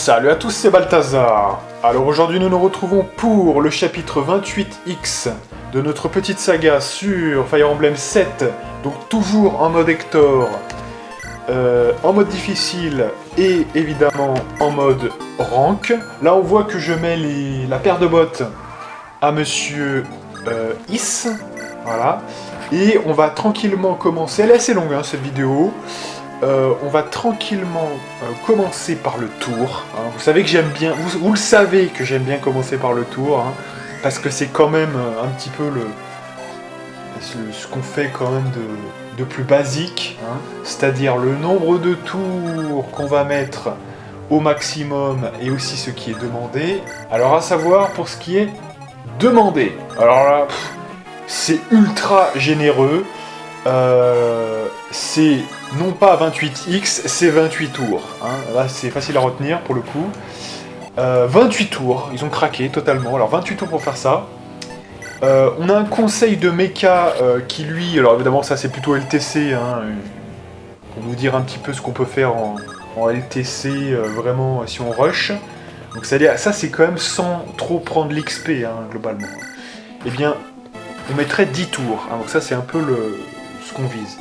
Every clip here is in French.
Salut à tous, c'est Balthazar. Alors aujourd'hui nous nous retrouvons pour le chapitre 28X de notre petite saga sur Fire Emblem 7. Donc toujours en mode Hector, en mode difficile et évidemment en mode rank. Là on voit que je mets la paire de bottes à Monsieur Is. Voilà. Et on va tranquillement commencer. Elle est assez longue cette vidéo. On va tranquillement commencer par le tour. Hein. Vous savez que j'aime bien, vous le savez que j'aime bien commencer par le tour, hein, parce que c'est quand même un petit peu ce qu'on fait quand même de plus basique, hein, c'est-à-dire le nombre de tours qu'on va mettre au maximum et aussi ce qui est demandé. Alors à savoir pour ce qui est demandé. Alors là, c'est ultra généreux. C'est non pas 28X, c'est 28 tours. Hein. Là, c'est facile à retenir pour le coup. 28 tours, ils ont craqué totalement. Alors 28 tours pour faire ça. On a un conseil de mecha qui lui, alors évidemment ça c'est plutôt LTC, hein, pour nous dire un petit peu ce qu'on peut faire en LTC vraiment si on rush. Donc ça c'est quand même sans trop prendre l'XP hein, globalement. Eh bien, on mettrait 10 tours. Hein, donc ça c'est un peu ce qu'on vise.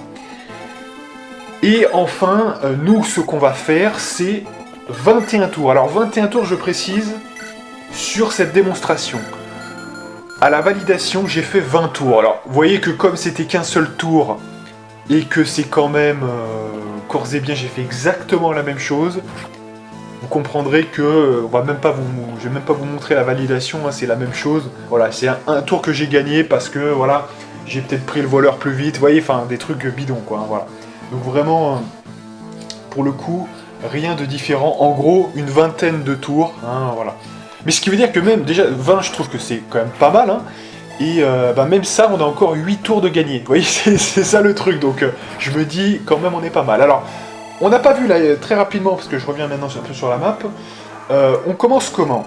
Et enfin, nous, ce qu'on va faire, c'est 21 tours. Alors 21 tours, je précise, sur cette démonstration. À la validation, j'ai fait 20 tours. Alors, vous voyez que comme c'était qu'un seul tour, et que c'est quand même corps et bien, j'ai fait exactement la même chose, vous comprendrez que je vais même pas vous montrer la validation, hein, c'est la même chose. Voilà, c'est un tour que j'ai gagné parce que, voilà, j'ai peut-être pris le voleur plus vite, vous voyez, enfin, des trucs bidons, quoi, hein, voilà. Donc vraiment, pour le coup, rien de différent. En gros, une vingtaine de tours, hein, voilà. Mais ce qui veut dire que même, déjà, 20, je trouve que c'est quand même pas mal, hein. Et même ça, on a encore 8 tours de gagné. Vous voyez, c'est ça le truc. Donc je me dis, quand même, on est pas mal. Alors, on n'a pas vu, là, très rapidement, parce que je reviens maintenant un peu sur la map. On commence comment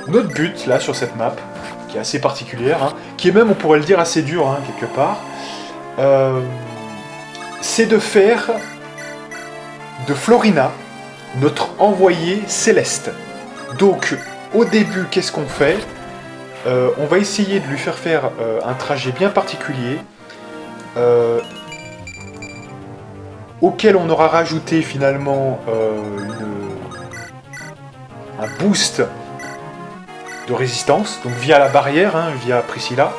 notre but, là, sur cette map, qui est assez particulière, hein, qui est même, on pourrait le dire, assez dur, hein, quelque part, c'est de faire de Florina notre envoyé céleste. Donc, au début, qu'est-ce qu'on fait ? On va essayer de lui faire un trajet bien particulier, auquel on aura rajouté finalement un boost de résistance, donc via la barrière, hein, via Priscilla.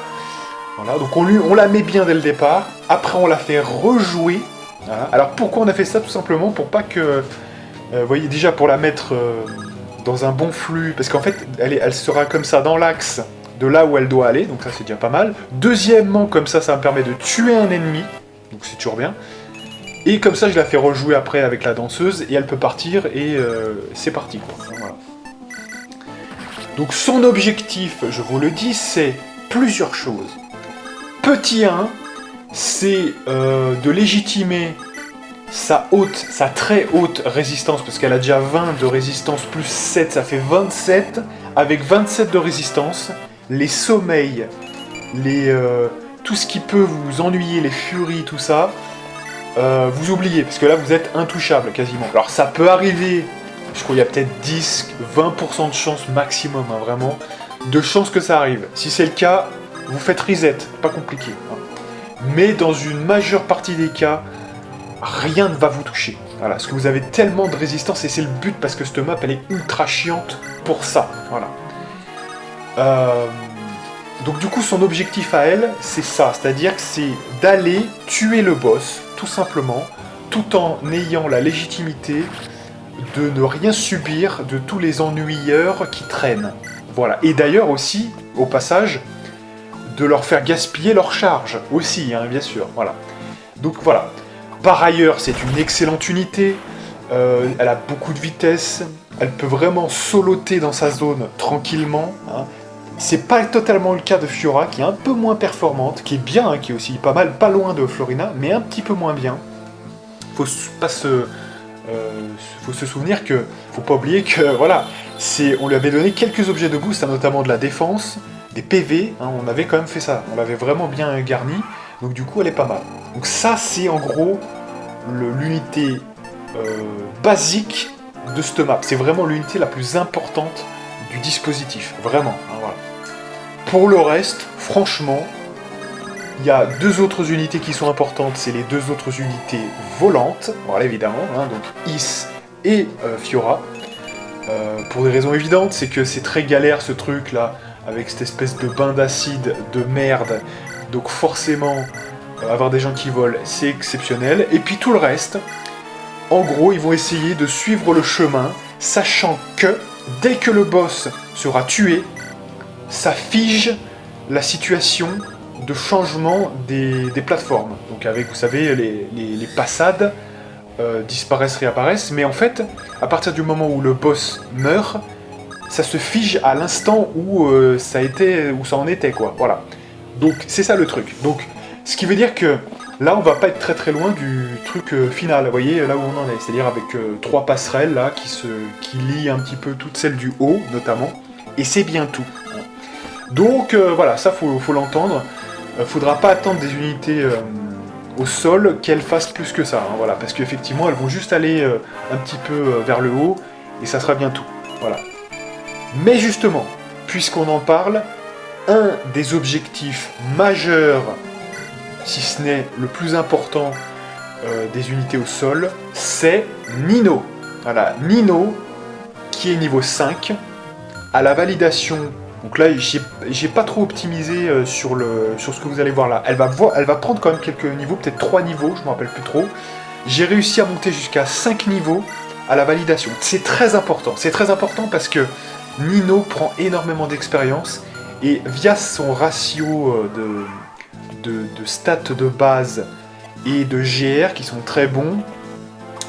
Voilà, donc on la met bien dès le départ, après on la fait rejouer. Voilà. Alors pourquoi on a fait ça? Tout simplement pour pas que... vous voyez, déjà pour la mettre dans un bon flux, parce qu'en fait elle sera comme ça dans l'axe de là où elle doit aller, donc ça c'est déjà pas mal. Deuxièmement, comme ça me permet de tuer un ennemi, donc c'est toujours bien. Et comme ça je la fais rejouer après avec la danseuse, et elle peut partir, et c'est parti quoi. Voilà. Donc son objectif, je vous le dis, c'est plusieurs choses. Petit 1, c'est de légitimer sa très haute résistance, parce qu'elle a déjà 20 de résistance plus 7, ça fait 27. Avec 27 de résistance, les sommeils, tout ce qui peut vous ennuyer, les furies, tout ça, vous oubliez, parce que là vous êtes intouchable quasiment. Alors ça peut arriver, je crois qu'il y a peut-être 10-20% de chance maximum, hein, vraiment, de chance que ça arrive. Si c'est le cas, vous faites reset, pas compliqué. Hein. Mais dans une majeure partie des cas, rien ne va vous toucher. Voilà, parce que vous avez tellement de résistance, et c'est le but, parce que cette map, elle est ultra chiante pour ça. Voilà. Donc du coup, son objectif à elle, c'est ça. C'est-à-dire que c'est d'aller tuer le boss, tout simplement, tout en ayant la légitimité de ne rien subir de tous les ennuyeurs qui traînent. Voilà. Et d'ailleurs aussi, au passage, de leur faire gaspiller leur charge aussi, hein, bien sûr. Voilà. Donc voilà. Par ailleurs, c'est une excellente unité. Elle a beaucoup de vitesse. Elle peut vraiment soloter dans sa zone tranquillement. Hein. C'est pas totalement le cas de Fiora, qui est un peu moins performante, qui est bien, hein, qui est aussi pas mal, pas loin de Florina, mais un petit peu moins bien. Faut se souvenir que, faut pas oublier que, voilà, on lui avait donné quelques objets de boost, hein, notamment de la défense, des PV, hein, on avait quand même fait ça, on l'avait vraiment bien garni, donc du coup elle est pas mal. Donc ça c'est en gros l'unité basique de cette map. C'est vraiment l'unité la plus importante du dispositif, vraiment. Hein, voilà. Pour le reste, franchement, il y a deux autres unités qui sont importantes, c'est les deux autres unités volantes, voilà évidemment, hein, donc Is et Fiora. Pour des raisons évidentes, c'est que c'est très galère ce truc là, avec cette espèce de bain d'acide de merde, donc forcément, avoir des gens qui volent, c'est exceptionnel. Et puis tout le reste, en gros, ils vont essayer de suivre le chemin, sachant que, dès que le boss sera tué, ça fige la situation de changement des plateformes. Donc avec, vous savez, les passades disparaissent, réapparaissent, mais en fait, à partir du moment où le boss meurt, ça se fige à l'instant où ça en était, quoi. Voilà. Donc c'est ça le truc. Donc, ce qui veut dire que là, on va pas être très très loin du truc final. Vous voyez, là où on en est. C'est-à-dire avec 3 passerelles là qui lient un petit peu toutes celles du haut, notamment. Et c'est bien tout. Donc voilà, ça faut l'entendre. Faudra pas attendre des unités au sol qu'elles fassent plus que ça. Hein, voilà, parce qu'effectivement, elles vont juste aller un petit peu vers le haut et ça sera bien tout. Voilà. Mais justement, puisqu'on en parle, un des objectifs majeurs, si ce n'est le plus important des unités au sol, c'est Nino. Voilà, Nino, qui est niveau 5, à la validation. Donc là, j'ai pas trop optimisé sur ce que vous allez voir là. Elle va prendre quand même quelques niveaux, peut-être 3 niveaux, je me rappelle plus trop. J'ai réussi à monter jusqu'à 5 niveaux à la validation. C'est très important parce que Nino prend énormément d'expérience et via son ratio de stats de base et de GR qui sont très bons,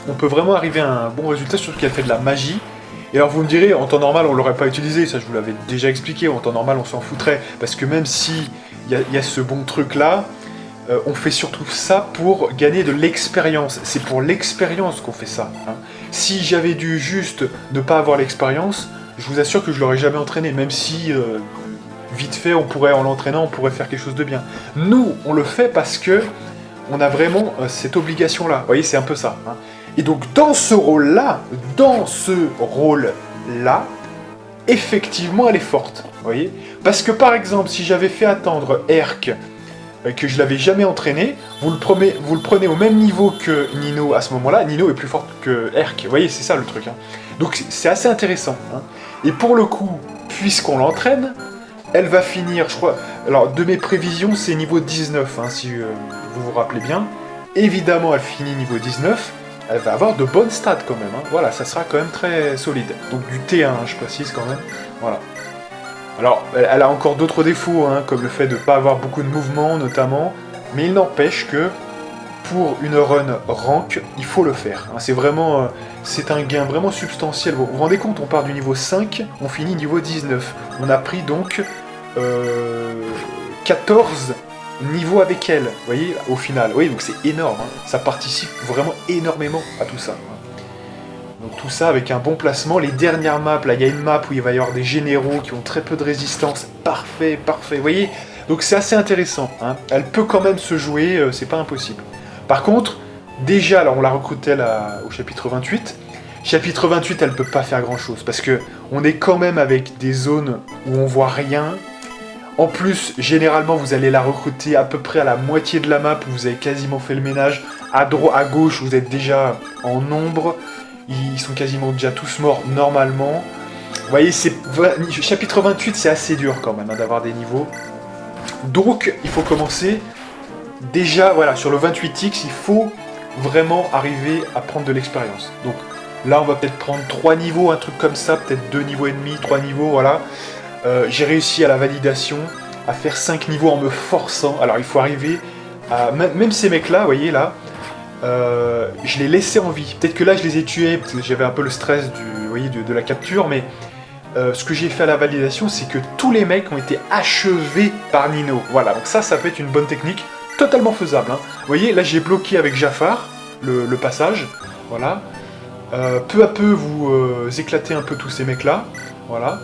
on peut vraiment arriver à un bon résultat, surtout qu'elle fait de la magie. Et alors vous me direz, en temps normal on l'aurait pas utilisé, ça je vous l'avais déjà expliqué, en temps normal on s'en foutrait, parce que même si il y a ce bon truc là, on fait surtout ça pour gagner de l'expérience. C'est pour l'expérience qu'on fait ça. Hein. Si j'avais dû juste ne pas avoir l'expérience, je vous assure que je l'aurais jamais entraîné, même si vite fait en l'entraînant on pourrait faire quelque chose de bien. Nous on le fait parce que on a vraiment cette obligation là. Vous voyez, c'est un peu ça. Hein. Et donc dans ce rôle-là, effectivement elle est forte, vous voyez. Parce que par exemple, si j'avais fait attendre Erk, que je l'avais jamais entraîné, vous le prenez au même niveau que Nino à ce moment-là, Nino est plus forte que Erk, vous voyez, c'est ça le truc. Hein. Donc c'est assez intéressant. Hein. Et pour le coup, puisqu'on l'entraîne, elle va finir, je crois, alors de mes prévisions, c'est niveau 19, hein, si vous vous rappelez bien. Évidemment, elle finit niveau 19, elle va avoir de bonnes stats quand même. Hein. Voilà, ça sera quand même très solide. Donc du T1, hein, je précise quand même. Voilà. Alors, elle a encore d'autres défauts, hein, comme le fait de ne pas avoir beaucoup de mouvements, notamment. Mais il n'empêche que, pour une run rank, il faut le faire. Hein. C'est vraiment... c'est un gain vraiment substantiel. Vous vous rendez compte, on part du niveau 5, on finit niveau 19. On a pris donc 14 niveaux avec elle, vous voyez, au final. Oui, donc c'est énorme. Hein. Ça participe vraiment énormément à tout ça. Donc tout ça avec un bon placement. Les dernières maps, là, il y a une map où il va y avoir des généraux qui ont très peu de résistance. Parfait, parfait. Vous voyez, donc c'est assez intéressant. Hein. Elle peut quand même se jouer, c'est pas impossible. Par contre, déjà, alors on l'a recrutée au chapitre 28. Chapitre 28, elle peut pas faire grand chose parce que on est quand même avec des zones où on voit rien. En plus, généralement, vous allez la recruter à peu près à la moitié de la map où vous avez quasiment fait le ménage. À gauche, vous êtes déjà en nombre. Ils sont quasiment déjà tous morts normalement. Vous voyez, chapitre 28, c'est assez dur quand même hein, d'avoir des niveaux. Donc, il faut commencer. Déjà, voilà, sur le 28X, il faut vraiment arriver à prendre de l'expérience. Donc là, on va peut-être prendre 3 niveaux, un truc comme ça, peut-être 2 niveaux et demi, 3 niveaux, voilà. J'ai réussi à la validation, à faire 5 niveaux en me forçant. Alors, il faut arriver à... Même ces mecs-là, vous voyez, là, je les laissais en vie. Peut-être que là, je les ai tués, parce que j'avais un peu le stress de la capture, mais ce que j'ai fait à la validation, c'est que tous les mecs ont été achevés par Nino. Voilà, donc ça peut être une bonne technique. Totalement faisable. Hein. Vous voyez, là j'ai bloqué avec Jafar le passage. Voilà. Peu à peu, vous éclatez un peu tous ces mecs-là. Voilà.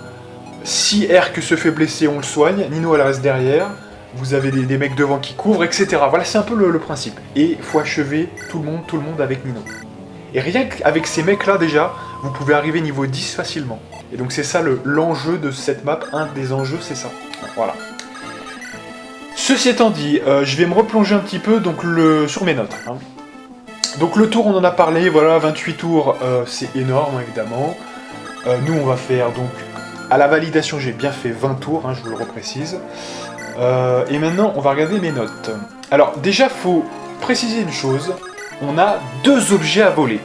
Si Erk se fait blesser, on le soigne. Nino, elle reste derrière. Vous avez des mecs devant qui couvrent, etc. Voilà, c'est un peu le principe. Et il faut achever tout le monde avec Nino. Et rien qu'avec ces mecs-là, déjà, vous pouvez arriver niveau 10 facilement. Et donc c'est ça l'enjeu de cette map, un des enjeux c'est ça. Voilà. Ceci étant dit, je vais me replonger un petit peu donc, sur mes notes. Hein. Donc le tour on en a parlé, voilà, 28 tours, c'est énorme évidemment. Nous on va faire donc, à la validation j'ai bien fait 20 tours, hein, je vous le reprécise. Et maintenant on va regarder mes notes. Alors déjà faut préciser une chose, on a 2 objets à voler.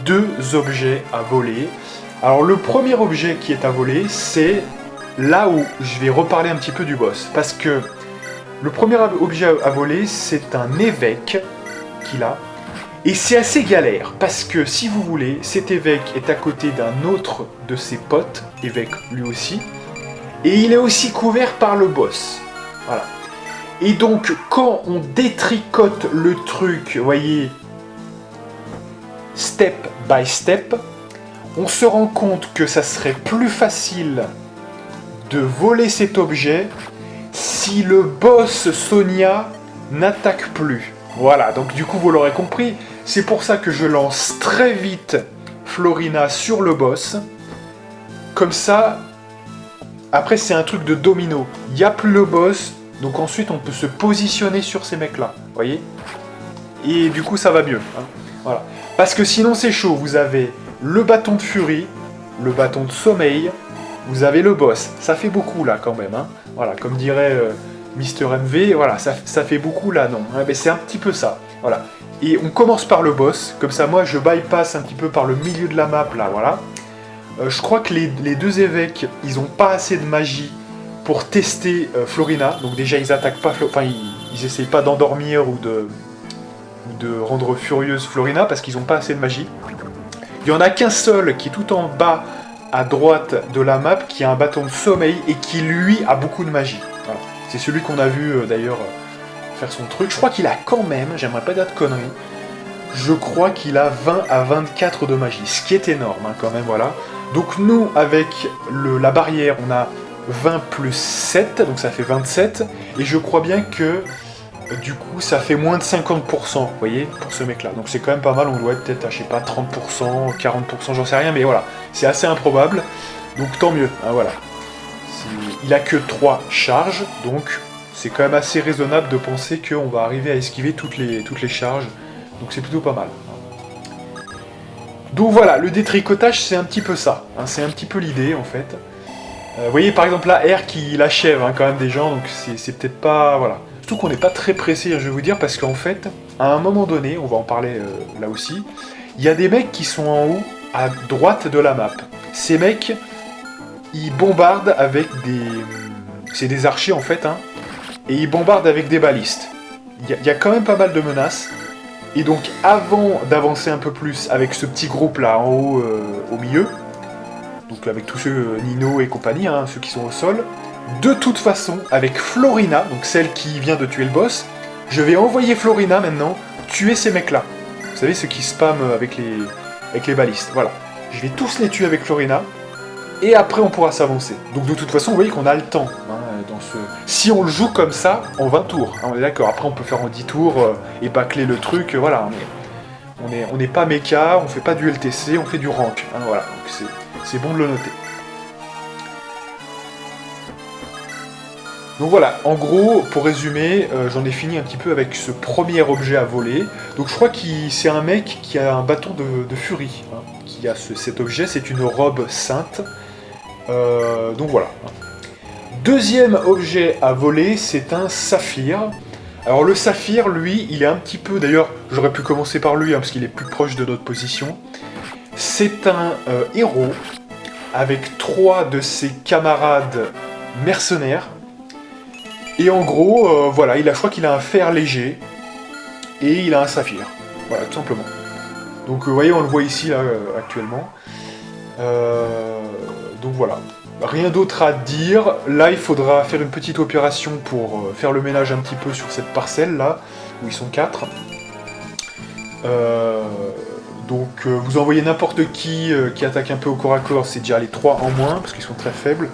2 objets à voler. Alors le premier objet qui est à voler, c'est là où je vais reparler un petit peu du boss. Parce que le premier objet à voler, c'est un évêque qu'il a. Et c'est assez galère, parce que si vous voulez, cet évêque est à côté d'un autre de ses potes, évêque lui aussi, et il est aussi couvert par le boss. Voilà. Et donc, quand on détricote le truc, vous voyez, step by step, on se rend compte que ça serait plus facile de voler cet objet si le boss Sonia n'attaque plus. Voilà, donc du coup vous l'aurez compris, c'est pour ça que je lance très vite Florina sur le boss. Comme ça, après c'est un truc de domino. Il n'y a plus le boss, donc ensuite on peut se positionner sur ces mecs-là, vous voyez? Et du coup ça va mieux. Hein. Voilà. Parce que sinon c'est chaud, vous avez le bâton de furie, le bâton de sommeil, vous avez le boss. Ça fait beaucoup là quand même. Hein. Voilà, comme dirait Mister MV, voilà, ça fait beaucoup là, non. Hein, mais c'est un petit peu ça. Voilà. Et on commence par le boss, comme ça moi je bypass un petit peu par le milieu de la map là, voilà. Je crois que les 2 évêques, ils ont pas assez de magie pour tester Florina. Donc déjà ils attaquent pas, enfin ils essayent pas d'endormir ou de rendre furieuse Florina parce qu'ils ont pas assez de magie. Il y en a qu'un seul qui est tout en bas à droite de la map, qui a un bâton de sommeil et qui lui a beaucoup de magie. Voilà. C'est celui qu'on a vu d'ailleurs faire son truc. Je crois qu'il a quand même, j'aimerais pas dire de conneries, je crois qu'il a 20 à 24 de magie, ce qui est énorme hein, quand même, voilà. Donc nous, avec la barrière, on a 20 plus 7, donc ça fait 27, et je crois bien que du coup ça fait moins de 50%, vous voyez, pour ce mec là. Donc c'est quand même pas mal, on doit être peut-être à, je sais pas, 30%, 40%, j'en sais rien, mais voilà, c'est assez improbable, donc tant mieux, hein, voilà. Il a que 3 charges, donc c'est quand même assez raisonnable de penser qu'on va arriver à esquiver toutes les charges, donc c'est plutôt pas mal. Donc voilà, le détricotage c'est un petit peu ça, hein, c'est un petit peu l'idée en fait. Vous voyez par exemple là, R qui l'achève hein, quand même des gens, donc c'est peut-être pas... voilà. Surtout qu'on n'est pas très pressé, je vais vous dire, parce qu'en fait, à un moment donné, on va en parler là aussi, il y a des mecs qui sont en haut, à droite de la map. Ces mecs, ils bombardent avec des... c'est des archers en fait, hein, et ils bombardent avec des balistes. Il y a quand même pas mal de menaces, et donc avant d'avancer un peu plus avec ce petit groupe là en haut, au milieu, donc avec tous ceux, Nino et compagnie, hein, ceux qui sont au sol, de toute façon, avec Florina, donc celle qui vient de tuer le boss, je vais envoyer Florina maintenant tuer ces mecs-là. Vous savez, ceux qui spamment avec les balistes. Voilà. Je vais tous les tuer avec Florina, et après on pourra s'avancer. Donc de toute façon, vous voyez qu'on a le temps. Hein, si on le joue comme ça, en 20 tours, hein, on est d'accord. Après on peut faire en 10 tours et bâcler le truc, voilà. On n'est pas méca, on fait pas du LTC, on fait du rank. Hein, voilà, donc c'est bon de le noter. Donc voilà, en gros, pour résumer, j'en ai fini un petit peu avec ce premier objet à voler. Donc je crois que c'est un mec qui a un bâton de furie, hein, qui a cet objet, c'est une robe sainte. Donc voilà. Deuxième objet à voler, c'est un saphir. Alors le saphir, lui, il est un petit peu... D'ailleurs, j'aurais pu commencer par lui, hein, parce qu'il est plus proche de notre position. C'est un héros, avec 3 de ses camarades mercenaires. Et en gros, voilà, je crois qu'il a un fer léger, et il a un saphir. Voilà, tout simplement. Donc vous voyez, on le voit ici, là, actuellement. Donc voilà. Rien d'autre à dire. Là, il faudra faire une petite opération pour faire le ménage un petit peu sur cette parcelle-là, où ils sont 4. Donc vous envoyez n'importe qui attaque un peu au corps à corps, c'est déjà les 3 en moins, parce qu'ils sont très faibles.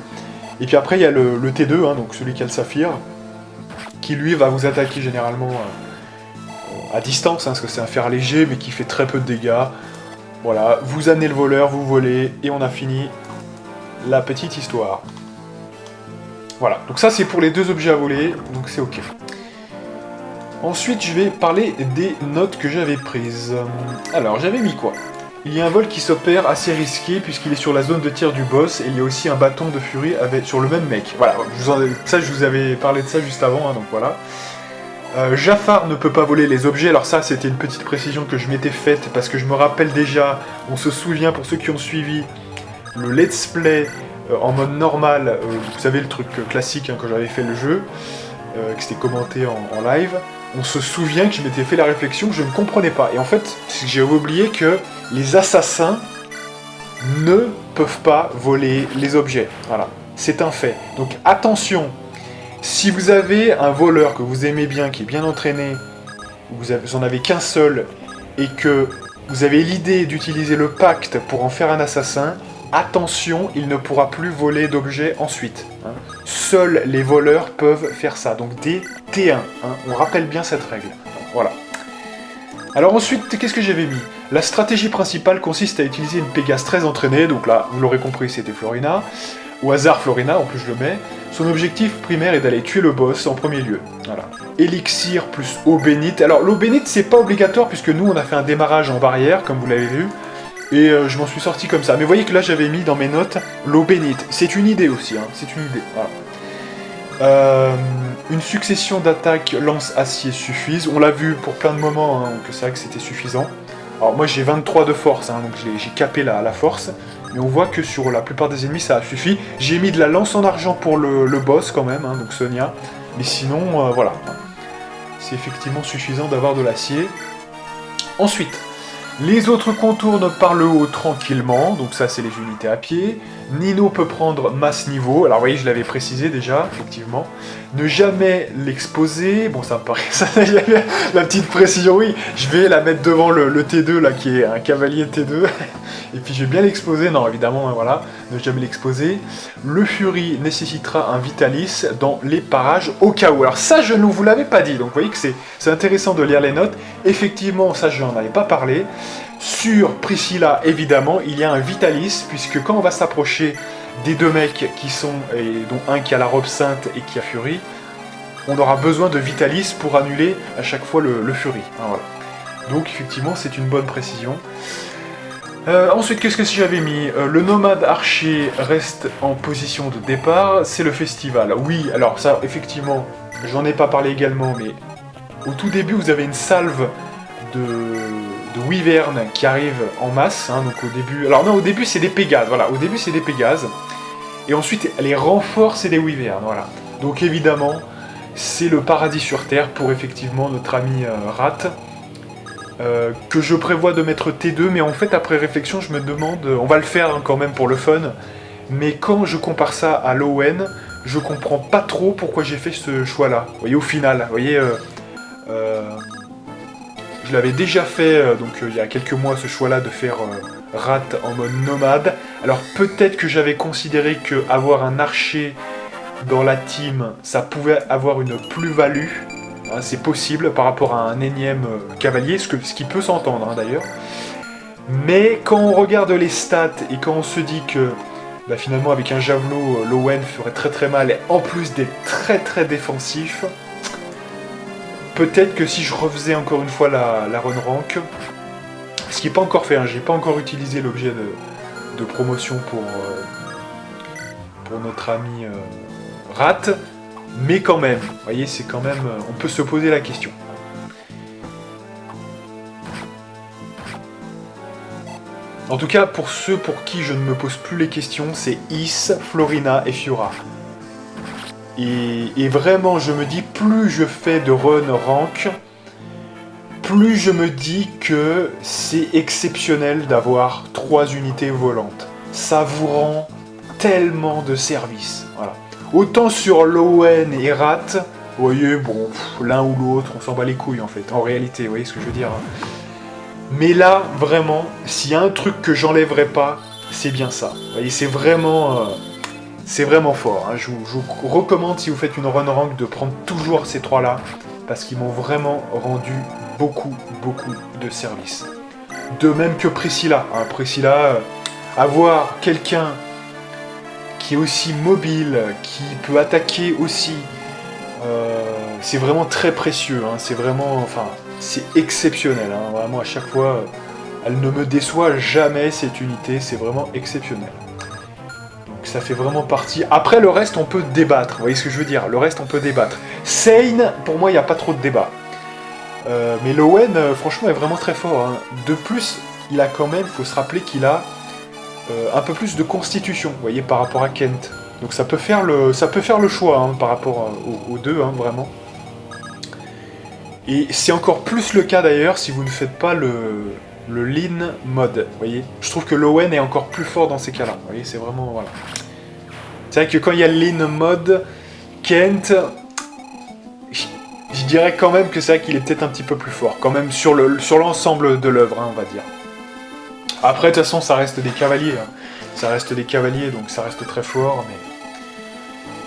Et puis après, il y a le T2, hein, donc celui qui a le saphir, qui lui va vous attaquer généralement à distance, hein, parce que c'est un fer léger, mais qui fait très peu de dégâts. Voilà, vous amenez le voleur, vous volez, et on a fini la petite histoire. Voilà, donc ça c'est pour les 2 objets à voler, donc c'est ok. Ensuite, je vais parler des notes que j'avais prises. Alors, j'avais mis quoi? Il y a un vol qui s'opère assez risqué puisqu'il est sur la zone de tir du boss et il y a aussi un bâton de furie sur le même mec. Voilà, je vous avais parlé de ça juste avant, hein, donc voilà. Jafar ne peut pas voler les objets, alors ça c'était une petite précision que je m'étais faite parce que je me rappelle déjà, on se souvient pour ceux qui ont suivi le let's play en mode normal, vous savez le truc classique hein, quand j'avais fait le jeu, que c'était commenté en live. On se souvient que je m'étais fait la réflexion que je ne comprenais pas. Et en fait, j'ai oublié que les assassins ne peuvent pas voler les objets. Voilà, c'est un fait. Donc attention, si vous avez un voleur que vous aimez bien, qui est bien entraîné, vous en avez qu'un seul, et que vous avez l'idée d'utiliser le pacte pour en faire un assassin, attention, il ne pourra plus voler d'objets ensuite. Hein. Seuls les voleurs peuvent faire ça, donc des T1. Hein. On rappelle bien cette règle. Voilà. Alors ensuite, qu'est-ce que j'avais mis? La stratégie principale consiste à utiliser une Pégase très entraînée, donc là, vous l'aurez compris, c'était Florina. Au hasard Florina, en plus je le mets. Son objectif primaire est d'aller tuer le boss en premier lieu. Voilà. Élixir plus eau bénite. Alors l'eau bénite, c'est pas obligatoire, puisque nous, on a fait un démarrage en barrière, comme vous l'avez vu. Et je m'en suis sorti comme ça. Mais vous voyez que là, j'avais mis dans mes notes l'eau bénite. C'est une idée aussi, hein. C'est une idée. Voilà. Une succession d'attaques lance-acier suffisent. On l'a vu pour plein de moments hein, que c'est vrai que c'était suffisant. Alors moi j'ai 23 de force, hein, donc j'ai capé la force. Mais on voit que sur la plupart des ennemis ça suffit. J'ai mis de la lance en argent pour le boss quand même, hein, donc Sonia. Mais sinon, voilà. C'est effectivement suffisant d'avoir de l'acier. Ensuite, les autres contournent par le haut tranquillement, donc ça c'est les unités à pied. Nino peut prendre masse niveau, alors vous voyez je l'avais précisé déjà, effectivement. Ne jamais l'exposer, bon ça me paraît, ça, la petite précision, oui, je vais la mettre devant le T2 là qui est un cavalier T2. Et puis je vais bien l'exposer, non évidemment, voilà, ne jamais l'exposer. Le Fury nécessitera un Vitalis dans les parages au cas où. Alors ça je ne vous l'avais pas dit, donc vous voyez que c'est intéressant de lire les notes. Effectivement, ça je n'en avais pas parlé. Sur Priscilla, évidemment, il y a un Vitalis, puisque quand on va s'approcher des 2 mecs qui sont, et dont un qui a la robe sainte et qui a Fury, on aura besoin de Vitalis pour annuler à chaque fois le Fury. Ah, voilà. Donc effectivement, c'est une bonne précision. Ensuite, qu'est-ce que j'avais mis? Le nomade archer reste en position de départ, c'est le festival. Oui, alors ça, effectivement, j'en ai pas parlé également, mais au tout début, vous avez une salve de wyvern qui arrive en masse, hein, donc au début... Alors non, au début, c'est des Pégases, voilà, au début, c'est des Pégases. Et ensuite, les renforts, c'est des wyverns, voilà. Donc évidemment, c'est le paradis sur Terre pour effectivement notre ami Rat. Que je prévois de mettre T2, mais en fait après réflexion je me demande, on va le faire hein, quand même pour le fun, mais quand je compare ça à l'ON, je comprends pas trop pourquoi j'ai fait ce choix là. Vous voyez au final, vous voyez, je l'avais déjà fait donc il y a quelques mois ce choix là de faire Rat en mode nomade. Alors peut-être que j'avais considéré que avoir un archer dans la team, ça pouvait avoir une plus-value. Hein, c'est possible par rapport à un énième cavalier, ce qui peut s'entendre hein, d'ailleurs. Mais quand on regarde les stats et quand on se dit que bah, finalement avec un javelot, l'Owen ferait très très mal, et en plus d'être très très défensif, peut-être que si je refaisais encore une fois la run rank, ce qui n'est pas encore fait, hein, j'ai pas encore utilisé l'objet de promotion pour notre ami Rat, mais quand même, vous voyez, c'est quand même, on peut se poser la question. En tout cas, pour ceux pour qui je ne me pose plus les questions, c'est Is, Florina et Fiora. Et vraiment, je me dis, plus je fais de run rank, plus je me dis que c'est exceptionnel d'avoir 3 unités volantes. Ça vous rend tellement de service. Voilà. Autant sur l'ON et Rat, vous voyez, bon, l'un ou l'autre, on s'en bat les couilles en fait, en réalité, vous voyez ce que je veux dire. Mais là, vraiment, s'il y a un truc que j'enlèverai pas, c'est bien ça. Vous voyez, c'est vraiment fort. Hein. Je vous recommande, si vous faites une run rank, de prendre toujours ces 3-là, parce qu'ils m'ont vraiment rendu beaucoup de service. De même que Priscilla. Hein. Priscilla, avoir quelqu'un qui est aussi mobile, qui peut attaquer aussi, c'est vraiment très précieux. Hein. C'est vraiment, enfin, c'est exceptionnel. Hein. Vraiment, à chaque fois, elle ne me déçoit jamais, cette unité. C'est vraiment exceptionnel. Donc ça fait vraiment partie. Après, le reste, on peut débattre. Vous voyez ce que je veux dire? Le reste, on peut débattre. Sane, pour moi, il n'y a pas trop de débat. Mais Lowen, franchement, est vraiment très fort. Hein. De plus, il a quand même, il faut se rappeler qu'il a un peu plus de constitution, vous voyez, par rapport à Kent. Donc ça peut faire le choix hein, par rapport aux deux, hein, vraiment. Et c'est encore plus le cas d'ailleurs si vous ne faites pas le lean mode, vous voyez. Je trouve que Lowen est encore plus fort dans ces cas-là, vous voyez, c'est vraiment, voilà. C'est vrai que quand il y a le lean mode, Kent, je dirais quand même que c'est vrai qu'il est peut-être un petit peu plus fort, quand même sur l'ensemble de l'œuvre, hein, on va dire. Après, de toute façon, ça reste des cavaliers. Hein. Ça reste des cavaliers, donc ça reste très fort. Mais...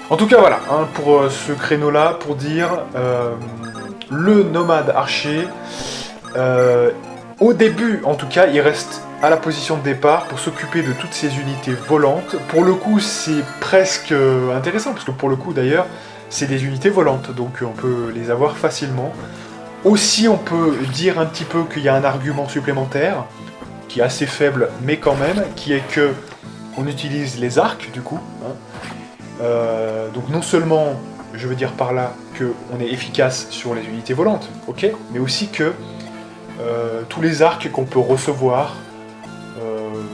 En tout cas, voilà, hein, pour ce créneau-là, pour dire le nomade archer, au début, en tout cas, il reste à la position de départ pour s'occuper de toutes ces unités volantes. Pour le coup, c'est presque intéressant, parce que pour le coup, d'ailleurs, c'est des unités volantes, donc on peut les avoir facilement. Aussi, on peut dire un petit peu qu'il y a un argument supplémentaire, qui est assez faible, mais quand même, qui est que on utilise les arcs, du coup. Hein. Donc non seulement, je veux dire par là, qu'on est efficace sur les unités volantes, ok, mais aussi que tous les arcs qu'on peut recevoir,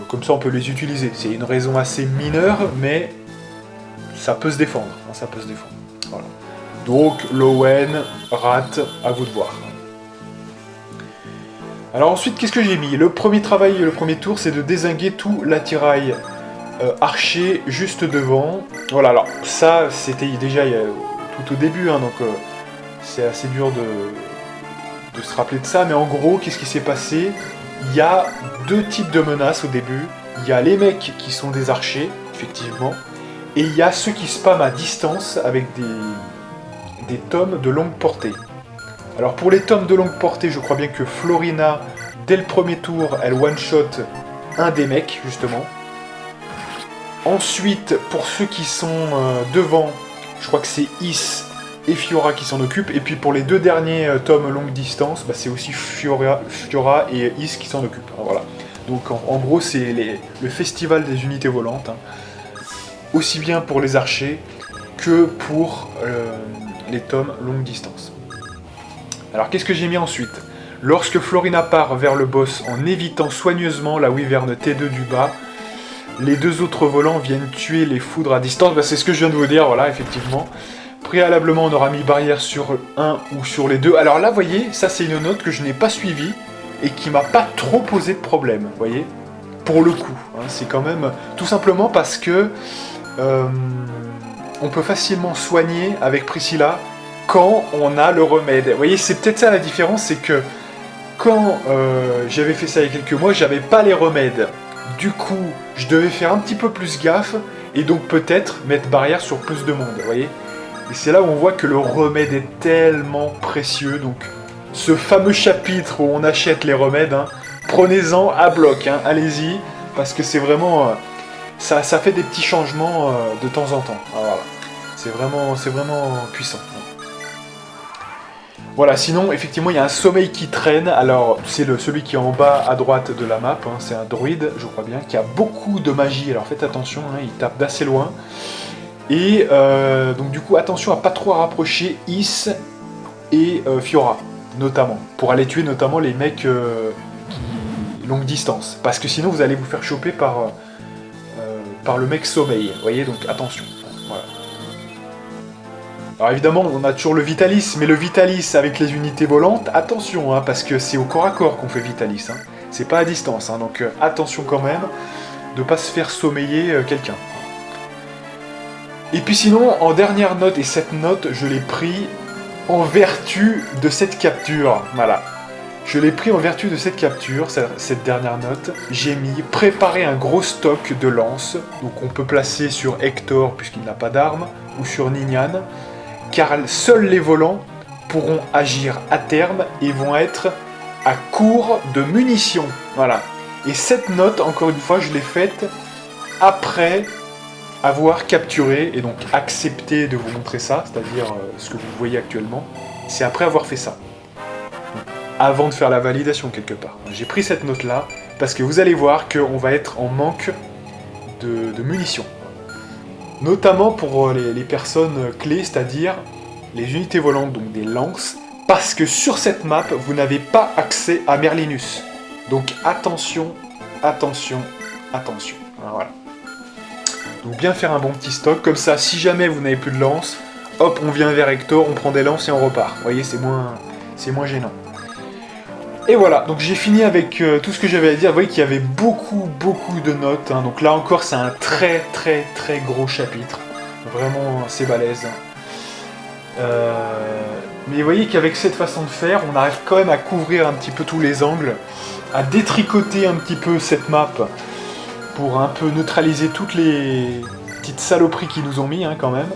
comme ça on peut les utiliser. C'est une raison assez mineure, mais ça peut se défendre. Hein, ça peut se défendre. Voilà. Donc, Lowen, Rat, à vous de voir. Alors ensuite, qu'est-ce que j'ai mis? Le premier travail, le premier tour, c'est de dézinguer tout l'attirail archer juste devant. Voilà, alors ça, c'était déjà tout au début, hein, donc c'est assez dur de se rappeler de ça, mais en gros, qu'est-ce qui s'est passé? Il y a deux types de menaces au début. Il y a les mecs qui sont des archers, effectivement, et il y a ceux qui spamment à distance avec des tomes de longue portée. Alors pour les tomes de longue portée, je crois bien que Florina, dès le premier tour, elle one-shot un des mecs, justement. Ensuite, pour ceux qui sont devant, je crois que c'est Is et Fiora qui s'en occupent. Et puis pour les deux derniers tomes longue distance, bah, c'est aussi Fiora et Is qui s'en occupent. Voilà. Donc en gros, c'est le festival des unités volantes. Hein. Aussi bien pour les archers que pour les tomes longue distance. Alors qu'est-ce que j'ai mis ensuite? Lorsque Florina part vers le boss en évitant soigneusement la wyverne T2 du bas, les deux autres volants viennent tuer les foudres à distance. Bah, c'est ce que je viens de vous dire, voilà, effectivement. Préalablement, on aura mis barrière sur un ou sur les deux. Alors là, vous voyez, ça c'est une note que je n'ai pas suivie et qui m'a pas trop posé de problème, vous voyez. Pour le coup, hein, c'est quand même tout simplement parce que on peut facilement soigner avec Priscilla quand on a le remède. Vous voyez, c'est peut-être ça la différence, c'est que quand j'avais fait ça il y a quelques mois, j'avais pas les remèdes. Du coup, je devais faire un petit peu plus gaffe, et donc peut-être mettre barrière sur plus de monde, vous voyez. Et c'est là où on voit que le remède est tellement précieux, donc ce fameux chapitre où on achète les remèdes, hein, prenez-en à bloc, hein, allez-y, parce que c'est vraiment... ça fait des petits changements de temps en temps. Ah, voilà. C'est vraiment puissant. Voilà, sinon, effectivement, il y a un sommeil qui traîne. Alors, c'est celui qui est en bas à droite de la map. Hein, c'est un druide, je crois bien, qui a beaucoup de magie. Alors, faites attention, hein, il tape d'assez loin. Et donc, du coup, attention à pas trop rapprocher Is et Fiora, notamment. Pour aller tuer notamment les mecs qui longue distance. Parce que sinon, vous allez vous faire choper par le mec sommeil. Vous voyez, donc attention. Voilà. Alors évidemment, on a toujours le Vitalis, mais le Vitalis avec les unités volantes, attention, hein, parce que c'est au corps à corps qu'on fait Vitalis, hein. C'est pas à distance, hein, donc attention quand même de pas se faire sommeiller quelqu'un. Et puis sinon, en dernière note, et cette note, je l'ai pris en vertu de cette capture, voilà. Je l'ai pris en vertu de cette capture, cette dernière note. J'ai mis « Préparer un gros stock de lances », donc on peut placer sur Hector, puisqu'il n'a pas d'armes, ou sur Ninian, car seuls les volants pourront agir à terme et vont être à court de munitions. Voilà. Et cette note, encore une fois, je l'ai faite après avoir capturé et donc accepté de vous montrer ça, c'est-à-dire ce que vous voyez actuellement. C'est après avoir fait ça. Avant de faire la validation quelque part. J'ai pris cette note-là parce que vous allez voir qu'on va être en manque de munitions. Notamment pour les personnes clés, c'est-à-dire les unités volantes, donc des lances, parce que sur cette map, vous n'avez pas accès à Merlinus. Donc attention, attention, attention. Voilà. Donc bien faire un bon petit stock, comme ça, si jamais vous n'avez plus de lance, hop, on vient vers Hector, on prend des lances et on repart. Vous voyez, c'est moins gênant. Et voilà, donc j'ai fini avec tout ce que j'avais à dire. Vous voyez qu'il y avait beaucoup de notes. Hein. Donc là encore, c'est un très gros chapitre. Vraiment, c'est balèze. Mais vous voyez qu'avec cette façon de faire, on arrive quand même à couvrir un petit peu tous les angles, à détricoter un petit peu cette map pour un peu neutraliser toutes les petites saloperies qu'ils nous ont mis hein, quand même.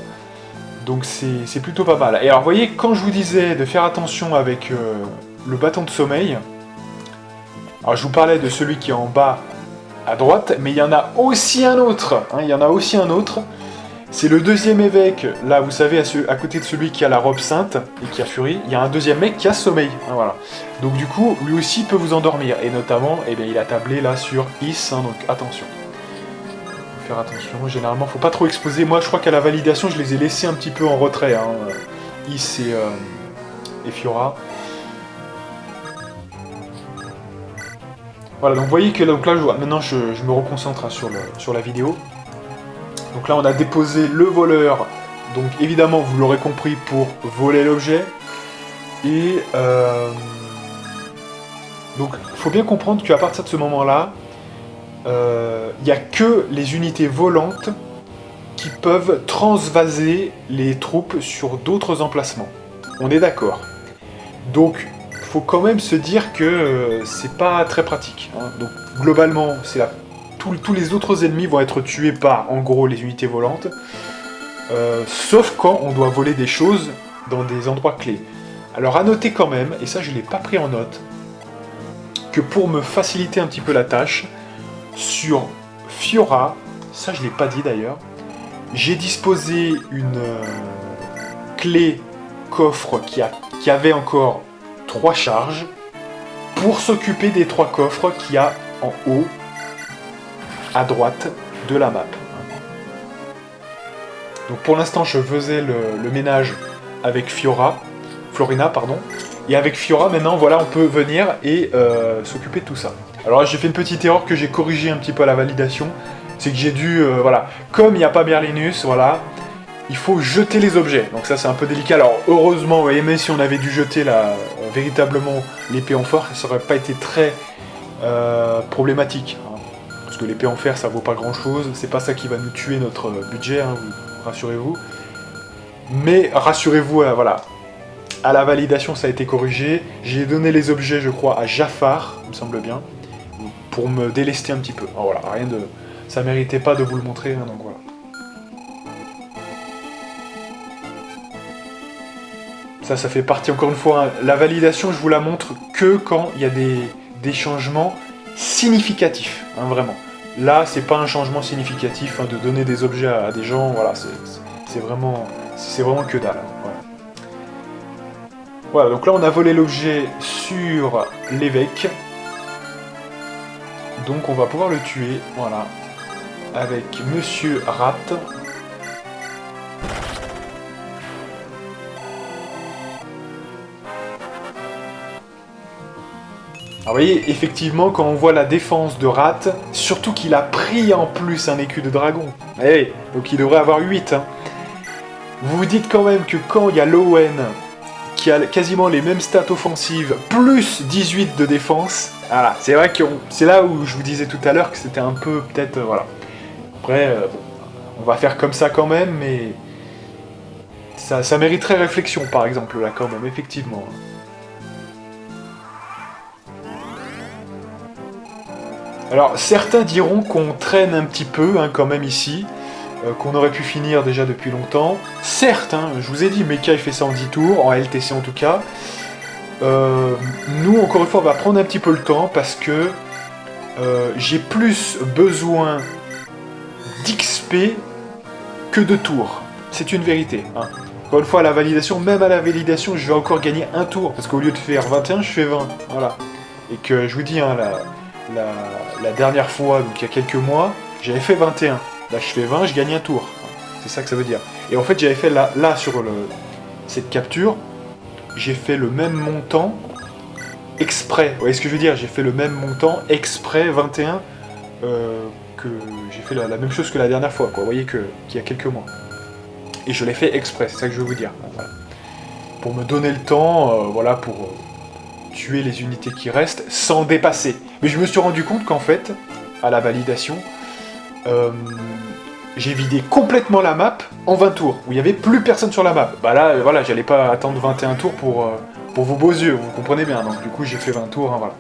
Donc c'est plutôt pas mal. Et alors vous voyez, quand je vous disais de faire attention avec le bâton de sommeil, alors je vous parlais de celui qui est en bas à droite, mais il y en a aussi un autre, hein, il y en a aussi un autre, c'est le deuxième évêque, là vous savez, à côté de celui qui a la robe sainte et qui a furie, il y a un deuxième mec qui a sommeil, hein, voilà. Donc du coup, lui aussi peut vous endormir, et notamment, eh bien, il a tablé là sur Is, hein, donc attention. Faut faire attention, généralement, faut pas trop exposer, moi je crois qu'à la validation, je les ai laissés un petit peu en retrait, hein, Is et Fiora. Voilà, donc vous voyez que donc là, maintenant je me reconcentre hein, sur la vidéo. Donc là, on a déposé le voleur, donc évidemment, vous l'aurez compris, pour voler l'objet. Et donc, il faut bien comprendre qu'à partir de ce moment-là, il n'y a que les unités volantes qui peuvent transvaser les troupes sur d'autres emplacements. On est d'accord. Donc, faut quand même se dire que c'est pas très pratique. Hein. Donc globalement, tous les autres ennemis vont être tués par, en gros, les unités volantes, sauf quand on doit voler des choses dans des endroits clés. Alors à noter quand même, et ça je l'ai pas pris en note, que pour me faciliter un petit peu la tâche, sur Fiora, ça je l'ai pas dit d'ailleurs, j'ai disposé une clé coffre qui avait encore 3 charges pour s'occuper des 3 coffres qu'il y a en haut à droite de la map. Donc pour l'instant je faisais le ménage avec Florina, pardon, et avec Fiora maintenant voilà on peut venir et s'occuper de tout ça. Alors là j'ai fait une petite erreur que j'ai corrigée un petit peu à la validation, c'est que j'ai dû, voilà, comme il n'y a pas Merlinus, voilà, il faut jeter les objets, donc ça c'est un peu délicat. Alors heureusement, vous voyez, même si on avait dû jeter véritablement l'épée en fer, ça aurait pas été très problématique. Hein, parce que l'épée en fer ça vaut pas grand chose, c'est pas ça qui va nous tuer notre budget, hein, rassurez-vous. Mais rassurez-vous, voilà, à la validation ça a été corrigé, j'ai donné les objets je crois à Jafar, il me semble bien, pour me délester un petit peu. Alors, voilà, rien de... ça méritait pas de vous le montrer, hein, donc voilà. Ça fait partie, encore une fois, hein, la validation, je vous la montre que quand il y a des changements significatifs, hein, vraiment. Là, c'est pas un changement significatif, hein, de donner des objets à des gens, voilà, c'est vraiment que dalle. Hein, voilà, donc là, on a volé l'objet sur l'évêque. Donc, on va pouvoir le tuer, voilà, avec Monsieur Rat. Alors vous voyez, effectivement, quand on voit la défense de Rat, surtout qu'il a pris en plus un écu de dragon. Eh, donc il devrait avoir 8. Hein. Vous vous dites quand même que quand il y a Lowen, qui a quasiment les mêmes stats offensives, plus 18 de défense, voilà, c'est vrai que c'est là où je vous disais tout à l'heure que c'était un peu, peut-être, voilà. Après, bon, on va faire comme ça quand même, mais ça mériterait réflexion, par exemple, là, quand même, effectivement. Alors, certains diront qu'on traîne un petit peu, hein, quand même, ici, qu'on aurait pu finir déjà depuis longtemps. Certes, hein, je vous ai dit, Mecha il fait ça en 10 tours, en LTC en tout cas. nous, encore une fois, on va prendre un petit peu le temps parce que j'ai plus besoin d'XP que de tours. C'est une vérité. Hein. Encore une fois, à la validation, même à la validation, je vais encore gagner un tour. Parce qu'au lieu de faire 21, je fais 20. Voilà. Et que je vous dis, hein, la dernière fois, donc il y a quelques mois, j'avais fait 21. Là, je fais 20, je gagne un tour. C'est ça que ça veut dire. Et en fait, j'avais fait là sur cette capture, j'ai fait le même montant exprès. Vous voyez ce que je veux dire? J'ai fait le même montant exprès 21 que j'ai fait la même chose que la dernière fois, quoi. Vous voyez qu'il y a quelques mois. Et je l'ai fait exprès, c'est ça que je veux vous dire. Voilà. Pour me donner le temps, voilà, pour tuer les unités qui restent sans dépasser. Mais je me suis rendu compte qu'en fait, à la validation, j'ai vidé complètement la map en 20 tours, où il n'y avait plus personne sur la map. Bah là, voilà, j'allais pas attendre 21 tours pour vos beaux yeux, vous comprenez bien. Donc du coup, j'ai fait 20 tours, hein, voilà.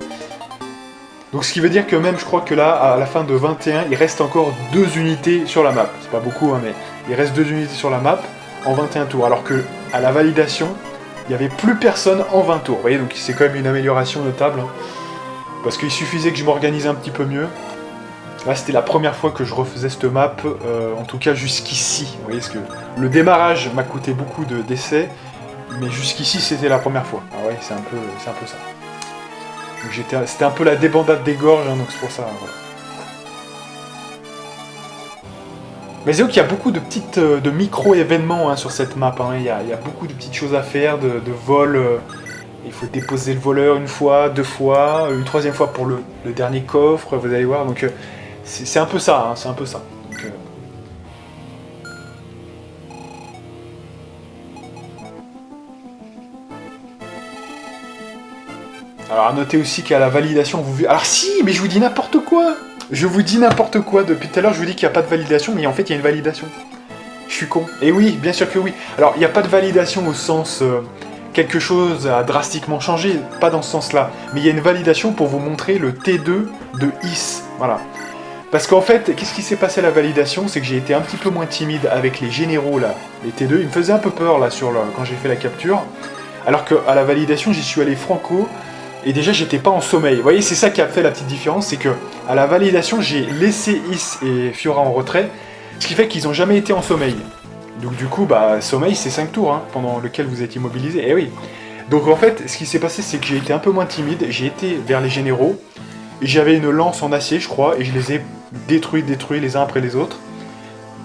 Donc ce qui veut dire que même, je crois que là, à la fin de 21, il reste encore 2 unités sur la map. C'est pas beaucoup, hein, mais il reste 2 unités sur la map en 21 tours. Alors que à la validation, il n'y avait plus personne en 20 tours. Vous voyez, donc c'est quand même une amélioration notable. Hein, parce qu'il suffisait que je m'organise un petit peu mieux. Là, c'était la première fois que je refaisais cette map, en tout cas jusqu'ici. Vous voyez, parce que le démarrage m'a coûté beaucoup d'essais, mais jusqu'ici, c'était la première fois. Ah ouais, c'est un peu ça. C'était un peu la débandade des gorges, hein, donc c'est pour ça. Voilà. Mais c'est vrai qu'il y a beaucoup de micro-événements, hein, sur cette map. Hein. Il y a beaucoup de petites choses à faire, de vols. Il faut déposer le voleur une fois, 2 fois, une 3e fois pour le dernier coffre, vous allez voir. Donc c'est un peu ça, hein, c'est un peu ça. Donc, alors à noter aussi qu'à la validation, vous... Alors si, mais je vous dis n'importe quoi. Je vous dis n'importe quoi. Depuis tout à l'heure, je vous dis qu'il n'y a pas de validation, mais en fait, il y a une validation. Je suis con. Et oui, bien sûr que oui. Alors, il n'y a pas de validation au sens... quelque chose a drastiquement changé, pas dans ce sens-là. Mais il y a une validation pour vous montrer le T2 de IS. Voilà. Parce qu'en fait, qu'est-ce qui s'est passé à la validation? C'est que j'ai été un petit peu moins timide avec les généraux, là. Les T2, ils me faisaient un peu peur, là, quand j'ai fait la capture. Alors qu'à la validation, j'y suis allé franco, et déjà, j'étais pas en sommeil. Vous voyez, c'est ça qui a fait la petite différence, c'est que à la validation, j'ai laissé Is et Fiora en retrait, ce qui fait qu'ils n'ont jamais été en sommeil. Donc du coup, bah, sommeil, c'est 5 tours, hein, pendant lequel vous êtes immobilisé. Et oui. Donc en fait, ce qui s'est passé, c'est que j'ai été un peu moins timide, j'ai été vers les généraux, et j'avais une lance en acier, je crois, et je les ai détruits les uns après les autres.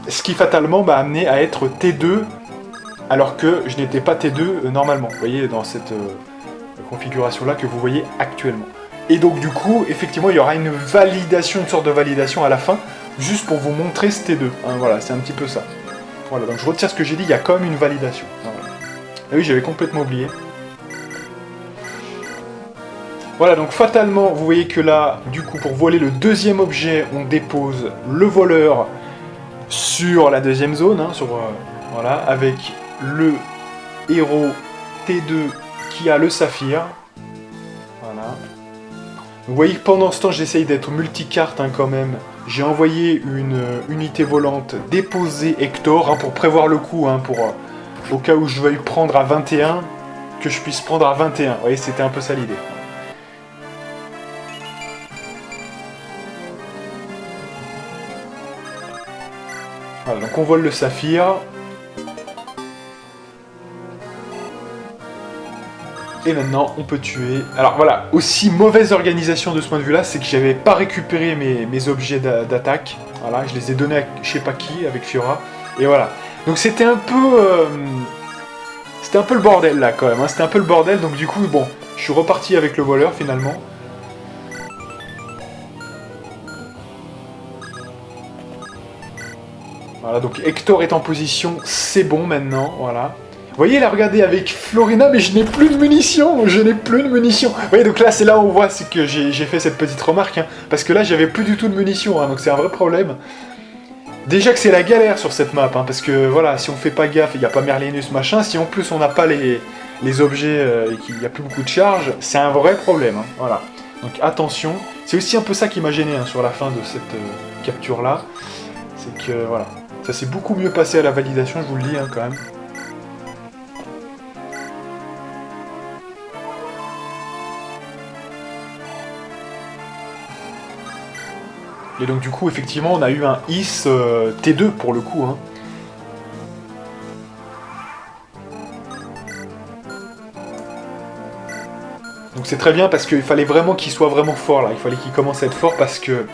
Ce qui fatalement m'a amené à être T2, alors que je n'étais pas T2 normalement. Vous voyez, dans cette configuration-là que vous voyez actuellement. Et donc du coup, effectivement, il y aura une validation, une sorte de validation à la fin, juste pour vous montrer ce T2. Hein, voilà, c'est un petit peu ça. Voilà, donc je retire ce que j'ai dit, il y a quand même une validation. Voilà. Et oui, j'avais complètement oublié. Voilà, donc fatalement, vous voyez que là, du coup, pour voler le 2e objet, on dépose le voleur sur la 2e zone, hein, voilà, avec le héros T2 qui a le saphir. Voilà. Vous voyez que pendant ce temps, j'essaye d'être multicarte, hein, quand même. J'ai envoyé une unité volante déposer Hector, hein, pour prévoir le coup, hein, pour au cas où je veuille prendre à 21, que je puisse prendre à 21. Vous voyez, c'était un peu ça l'idée. Voilà, donc on vole le saphir. Et maintenant, on peut tuer... Alors voilà, aussi mauvaise organisation de ce point de vue-là, c'est que j'avais pas récupéré mes objets d'attaque. Voilà, je les ai donnés à je sais pas qui, avec Fiora. Et voilà. Donc c'était un peu... C'était un peu le bordel, là, quand même. Hein. C'était un peu le bordel, donc du coup, bon, je suis reparti avec le voleur, finalement. Voilà, donc Hector est en position, c'est bon maintenant, voilà. Vous voyez là, regardez, avec Florina, mais je n'ai plus de munitions, Vous voyez, donc là, c'est là où on voit, c'est que j'ai fait cette petite remarque, hein, parce que là, j'avais plus du tout de munitions, hein, donc c'est un vrai problème. Déjà que c'est la galère sur cette map, hein, parce que, voilà, si on fait pas gaffe, il n'y a pas Merlinus, machin, si en plus on n'a pas les objets et qu'il n'y a plus beaucoup de charge, c'est un vrai problème, hein, voilà. Donc attention, c'est aussi un peu ça qui m'a gêné, hein, sur la fin de cette capture-là, c'est que, voilà, ça s'est beaucoup mieux passé à la validation, je vous le dis, hein, quand même. Et donc du coup, effectivement, on a eu un Is T2 pour le coup. Hein. Donc c'est très bien parce qu'il fallait vraiment qu'il soit vraiment fort là. Il fallait qu'il commence à être fort parce que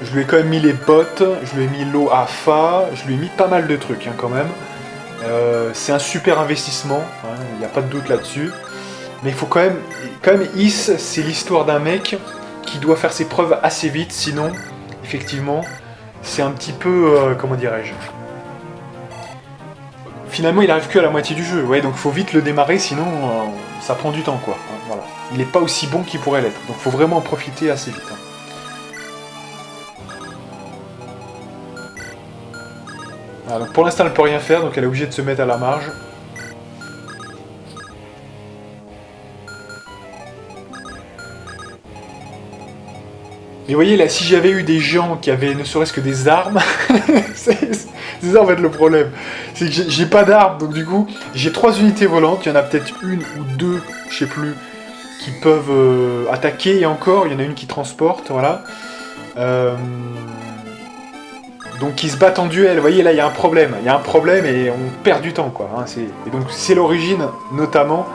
je lui ai quand même mis les bottes, je lui ai mis l'eau à Fa, je lui ai mis pas mal de trucs hein, quand même. C'est un super investissement, hein, il n'y a pas de doute là-dessus. Mais il faut quand même Is, c'est l'histoire d'un mec qui doit faire ses preuves assez vite, sinon, effectivement, c'est un petit peu, comment dirais-je, finalement il arrive que à la moitié du jeu, ouais, donc il faut vite le démarrer, sinon ça prend du temps, quoi. Hein, voilà. Il n'est pas aussi bon qu'il pourrait l'être, donc il faut vraiment en profiter assez vite. Hein. Voilà, donc pour l'instant elle peut rien faire, donc elle est obligée de se mettre à la marge. Et vous voyez là, si j'avais eu des gens qui avaient ne serait-ce que des armes, c'est ça en fait le problème. C'est que j'ai pas d'armes, donc du coup, j'ai 3 unités volantes, il y en a peut-être une ou deux, je sais plus, qui peuvent attaquer, et encore, il y en a une qui transporte, voilà. Donc ils se battent en duel, vous voyez là, il y a un problème et on perd du temps, quoi. Hein, et donc c'est l'origine, notamment,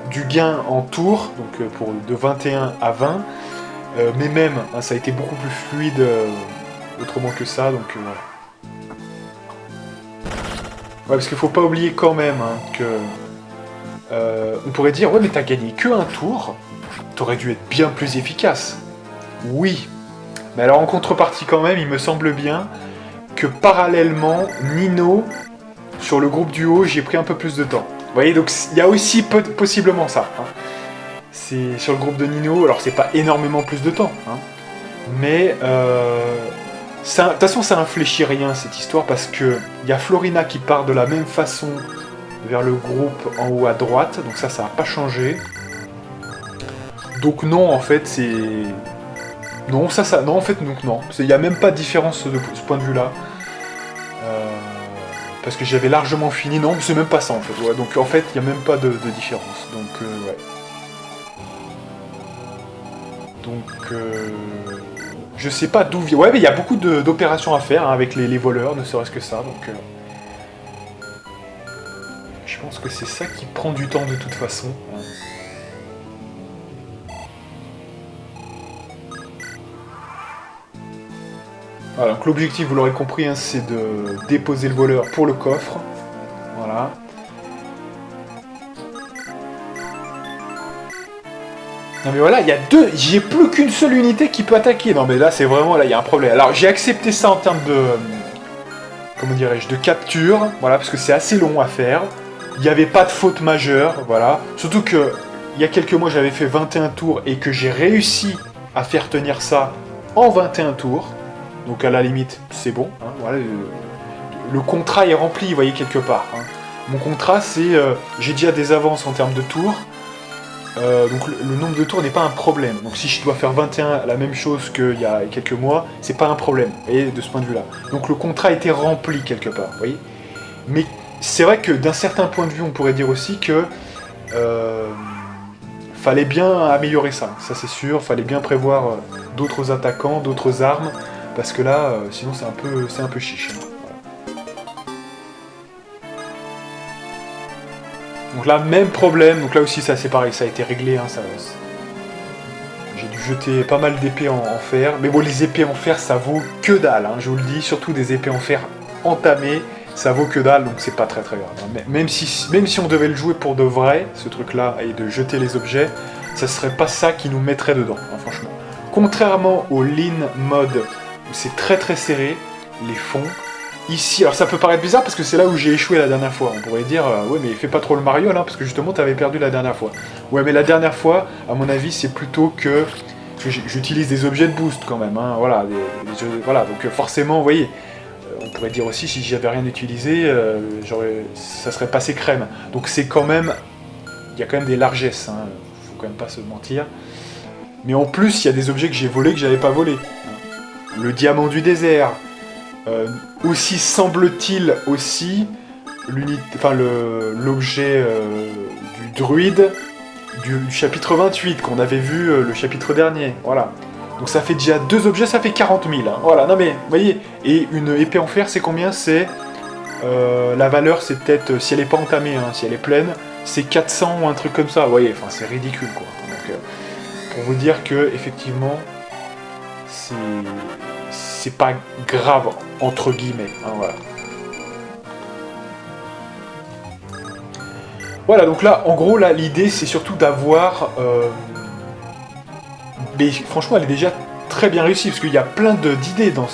du gain en tour, donc de 21 à 20. Mais même, hein, ça a été beaucoup plus fluide autrement que ça, donc voilà. Ouais, parce qu'il faut pas oublier quand même hein, que... on pourrait dire, ouais mais t'as gagné que un tour, t'aurais dû être bien plus efficace. Oui. Mais alors en contrepartie quand même, il me semble bien que parallèlement, Nino, sur le groupe duo, j'ai pris un peu plus de temps. Vous voyez, donc il y a aussi possiblement ça. Hein. C'est sur le groupe de Nino, alors c'est pas énormément plus de temps, hein, mais de toute façon ça infléchit rien cette histoire parce que il y a Florina qui part de la même façon vers le groupe en haut à droite, donc ça n'a pas changé. Donc non en fait c'est... Non, non en fait donc non, il n'y a même pas de différence de ce point de vue là. Parce que j'avais largement fini, non c'est même pas ça en fait, ouais, donc en fait il n'y a même pas de différence, donc ouais. Donc, je sais pas d'où vient... Ouais, mais il y a beaucoup d'opérations à faire hein, avec les voleurs, ne serait-ce que ça, donc... je pense que c'est ça qui prend du temps de toute façon. Hein. Voilà, donc l'objectif, vous l'aurez compris, hein, c'est de déposer le voleur pour le coffre. Voilà. Non mais voilà, il y a deux, j'ai plus qu'une seule unité qui peut attaquer. Non mais là c'est vraiment, là il y a un problème. Alors j'ai accepté ça en termes de, comment dirais-je, de capture, voilà, parce que c'est assez long à faire. Il n'y avait pas de faute majeure, voilà. Surtout que, il y a quelques mois j'avais fait 21 tours et que j'ai réussi à faire tenir ça en 21 tours. Donc à la limite, c'est bon, hein, voilà. Le contrat est rempli, vous voyez, quelque part. Hein. Mon contrat c'est, j'ai déjà des avances en termes de tours. Donc le nombre de tours n'est pas un problème. Donc si je dois faire 21, la même chose qu'il y a quelques mois, c'est pas un problème, vous voyez, de ce point de vue-là. Donc le contrat a été rempli quelque part, vous voyez. Mais c'est vrai que d'un certain point de vue, on pourrait dire aussi que fallait bien améliorer ça c'est sûr, fallait bien prévoir d'autres attaquants, d'autres armes, parce que là, sinon c'est un peu chiche. Donc là, même problème, donc là aussi ça c'est pareil, ça a été réglé, hein, j'ai dû jeter pas mal d'épées en fer, mais bon les épées en fer ça vaut que dalle, hein, je vous le dis, surtout des épées en fer entamées, ça vaut que dalle, donc c'est pas très grave. Hein. Même si on devait le jouer pour de vrai, ce truc là, et de jeter les objets, ça serait pas ça qui nous mettrait dedans, hein, franchement. Contrairement au Lean mode, où c'est très très serré, les fonds, ici, alors ça peut paraître bizarre parce que c'est là où j'ai échoué la dernière fois. On pourrait dire, ouais mais fais pas trop le Mario là, parce que justement t'avais perdu la dernière fois. Ouais mais la dernière fois, à mon avis, c'est plutôt que... Parce que j'utilise des objets de boost quand même, hein, voilà. Voilà, donc forcément, vous voyez, on pourrait dire aussi, si j'avais rien utilisé, ça serait passé crème. Donc c'est quand même... Il y a quand même des largesses, hein, faut quand même pas se mentir. Mais en plus, il y a des objets que j'ai volés que j'avais pas volés. Le diamant du désert... aussi semble-t-il aussi l'objet du druide du chapitre 28 qu'on avait vu le chapitre dernier, voilà. Donc ça fait déjà 2 objets, ça fait 40 000. Hein. Voilà, non mais, vous voyez, et une épée en fer, c'est combien? C'est... la valeur, c'est peut-être, si elle n'est pas entamée, hein, si elle est pleine, c'est 400 ou un truc comme ça. Vous voyez, enfin, c'est ridicule, quoi. Donc, pour vous dire que, effectivement, c'est pas grave, entre guillemets. Hein, voilà. Voilà, donc là, en gros, là, l'idée, c'est surtout d'avoir... mais franchement, elle est déjà très bien réussie, parce qu'il y a plein d'idées dans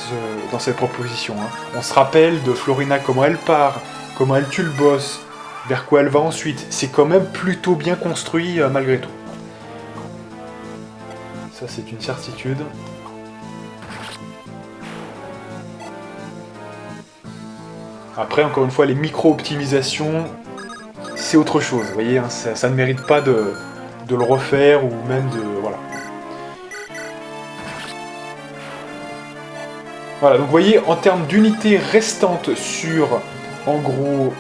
cette proposition. Hein. On se rappelle de Florina, comment elle part, comment elle tue le boss, vers quoi elle va ensuite. C'est quand même plutôt bien construit, malgré tout. Ça, c'est une certitude. Après, encore une fois, les micro-optimisations, c'est autre chose. Vous voyez, hein, ça ne mérite pas de le refaire, ou même de... Voilà. Voilà, donc vous voyez, en termes d'unités restantes sur, en gros,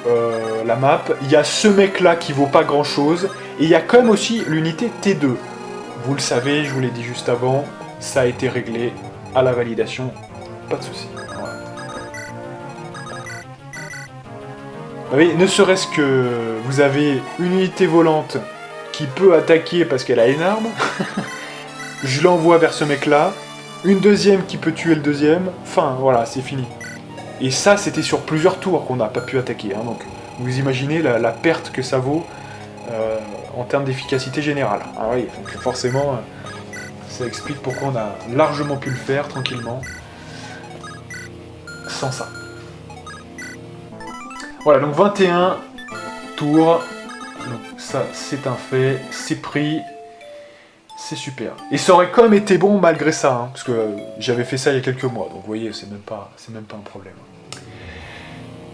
la map, il y a ce mec-là qui vaut pas grand-chose, et il y a quand même aussi l'unité T2. Vous le savez, je vous l'ai dit juste avant, ça a été réglé à la validation, pas de souci. Voilà. Vous voyez, ne serait-ce que vous avez une unité volante qui peut attaquer parce qu'elle a une arme, je l'envoie vers ce mec-là, une deuxième qui peut tuer le deuxième, enfin voilà, c'est fini. Et ça, c'était sur plusieurs tours qu'on n'a pas pu attaquer, hein, donc vous imaginez la perte que ça vaut en termes d'efficacité générale. Ah oui, donc forcément, ça explique pourquoi on a largement pu le faire tranquillement, sans ça. Voilà, donc 21 tours, donc ça c'est un fait, c'est pris. C'est super. Et ça aurait quand même été bon malgré ça, hein, parce que j'avais fait ça il y a quelques mois, donc vous voyez, c'est même pas un problème.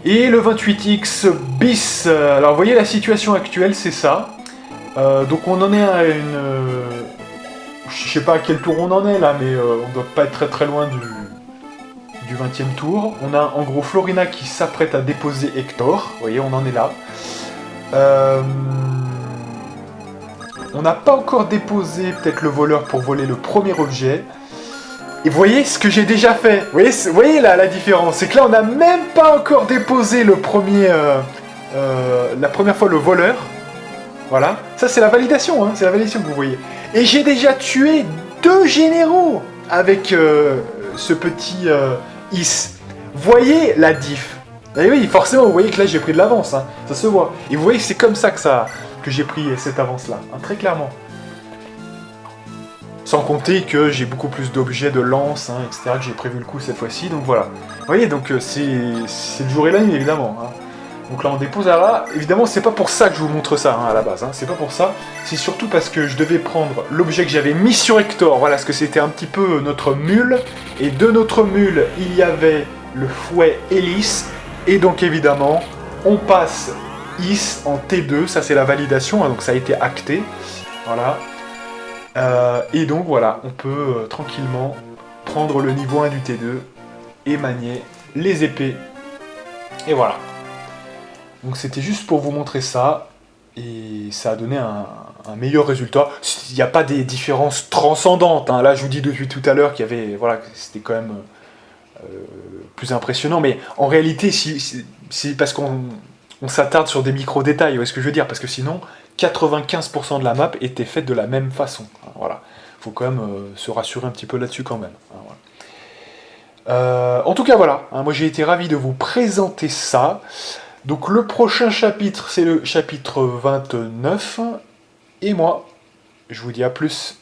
Et le 28X bis, alors vous voyez la situation actuelle, c'est ça. Donc on en est à une... je sais pas à quel tour on en est là, mais on doit pas être très loin du 20e tour. On a en gros Florina qui s'apprête à déposer Hector, vous voyez, on en est là. On n'a pas encore déposé peut-être le voleur pour voler le premier objet. Et vous voyez ce que j'ai déjà fait. Vous voyez la différence. C'est que là, on n'a même pas encore déposé le premier... la première fois le voleur. Voilà. Ça, c'est la validation. Hein. C'est la validation que vous voyez. Et j'ai déjà tué 2 généraux avec ce petit Is. Voyez la diff. Et oui, forcément, vous voyez que là, j'ai pris de l'avance. Hein. Ça se voit. Et vous voyez que c'est comme ça que j'ai pris cette avance-là, hein, très clairement. Sans compter que j'ai beaucoup plus d'objets de lance, hein, etc., que j'ai prévu le coup cette fois-ci, donc voilà. Vous voyez, donc c'est le jour et la nuit, évidemment. Hein. Donc là, on dépose là. Évidemment, c'est pas pour ça que je vous montre ça, hein, à la base. Hein. C'est pas pour ça. C'est surtout parce que je devais prendre l'objet que j'avais mis sur Hector. Voilà, parce que c'était un petit peu notre mule. Et de notre mule, il y avait le fouet hélice. Et donc, évidemment, on passe... Is en T2, ça c'est la validation, hein, donc ça a été acté, voilà. Et donc voilà, on peut tranquillement prendre le niveau 1 du T2 et manier les épées. Et voilà. Donc c'était juste pour vous montrer ça, et ça a donné un meilleur résultat. Il n'y a pas des différences transcendantes, hein. Là je vous dis depuis tout à l'heure qu'il y avait, voilà, c'était quand même plus impressionnant, mais en réalité, c'est parce qu'on s'attarde sur des micro-détails, vous voyez ce que je veux dire, parce que sinon, 95% de la map était faite de la même façon. Voilà. Faut quand même se rassurer un petit peu là-dessus quand même. Voilà. En tout cas, voilà. Moi, j'ai été ravi de vous présenter ça. Donc, le prochain chapitre, c'est le chapitre 29. Et moi, je vous dis à plus.